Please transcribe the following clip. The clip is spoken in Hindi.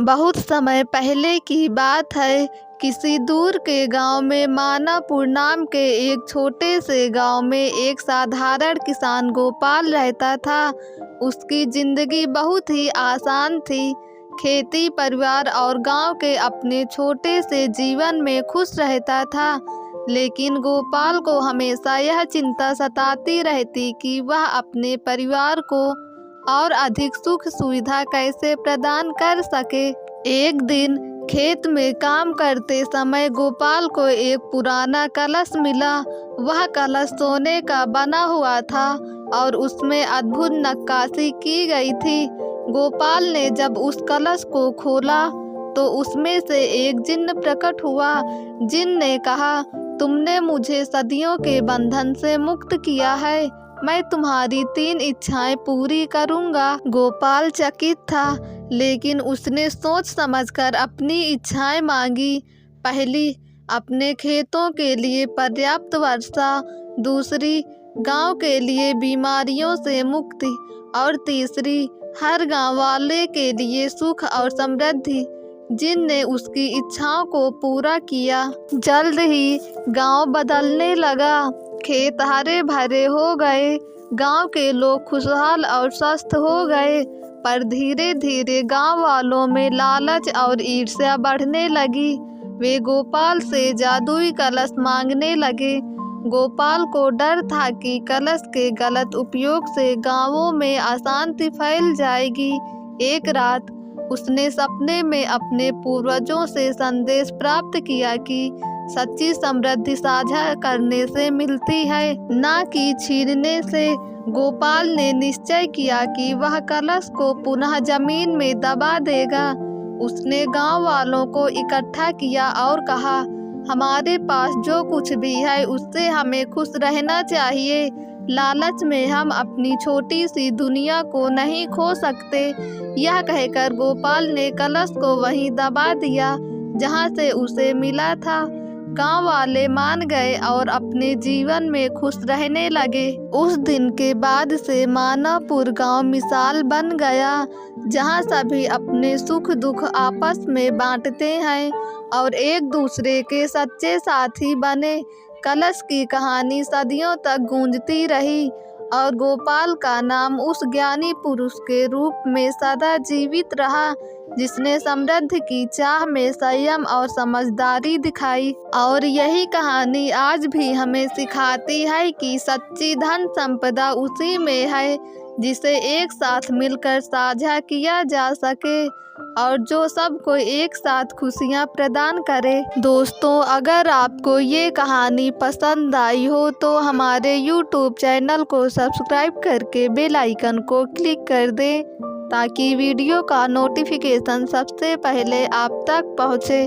बहुत समय पहले की बात है। किसी दूर के गांव में मानापुर नाम के एक छोटे से गांव में एक साधारण किसान गोपाल रहता था। उसकी जिंदगी बहुत ही आसान थी। खेती, परिवार और गांव के अपने छोटे से जीवन में खुश रहता था। लेकिन गोपाल को हमेशा यह चिंता सताती रहती कि वह अपने परिवार को और अधिक सुख सुविधा कैसे प्रदान कर सके। एक दिन खेत में काम करते समय गोपाल को एक पुराना कलश मिला। वह कलश सोने का बना हुआ था और उसमें अद्भुत नक्काशी की गई थी। गोपाल ने जब उस कलश को खोला तो उसमें से एक जिन्न प्रकट हुआ। जिन्न ने कहा, तुमने मुझे सदियों के बंधन से मुक्त किया है। मैं तुम्हारी 3 इच्छाएं पूरी करूंगा। गोपाल चकित था, लेकिन उसने सोच समझकर अपनी इच्छाएं मांगी। पहली, अपने खेतों के लिए पर्याप्त वर्षा। दूसरी, गांव के लिए बीमारियों से मुक्ति। और तीसरी, हर गांव वाले के लिए सुख और समृद्धि। जिन ने उसकी इच्छाओं को पूरा किया। जल्द ही गांव बदलने लगा। खेत हरे भरे हो गए। गांव के लोग खुशहाल और स्वस्थ हो गए। पर धीरे धीरे गांव वालों में लालच और ईर्ष्या बढ़ने लगी। वे गोपाल से जादुई कलश मांगने लगे। गोपाल को डर था कि कलश के गलत उपयोग से गांवों में अशांति फैल जाएगी। एक रात उसने सपने में अपने पूर्वजों से संदेश प्राप्त किया कि सच्ची समृद्धि साझा करने से मिलती है, न कि छीनने से। गोपाल ने निश्चय किया कि वह कलश को पुनः जमीन में दबा देगा। उसने गांव वालों को इकट्ठा किया और कहा, हमारे पास जो कुछ भी है उससे हमें खुश रहना चाहिए। लालच में हम अपनी छोटी सी दुनिया को नहीं खो सकते। यह कहकर गोपाल ने कलश को वहीं दबा दिया जहां से उसे मिला था। गांव वाले मान गए और अपने जीवन में खुश रहने लगे। उस दिन के बाद से मानापुर गांव मिसाल बन गया, जहां सभी अपने सुख दुख आपस में बांटते हैं और एक दूसरे के सच्चे साथी बने। कलश की कहानी सदियों तक गूंजती रही और गोपाल का नाम उस ज्ञानी पुरुष के रूप में सदा जीवित रहा, जिसने समृद्धि की चाह में संयम और समझदारी दिखाई। और यही कहानी आज भी हमें सिखाती है कि सच्ची धन संपदा उसी में है जिसे एक साथ मिलकर साझा किया जा सके और जो सबको एक साथ खुशियां प्रदान करे। दोस्तों, अगर आपको ये कहानी पसंद आई हो तो हमारे YouTube चैनल को सब्सक्राइब करके बेल आइकन को क्लिक कर दें ताकि वीडियो का नोटिफिकेशन सबसे पहले आप तक पहुँचे।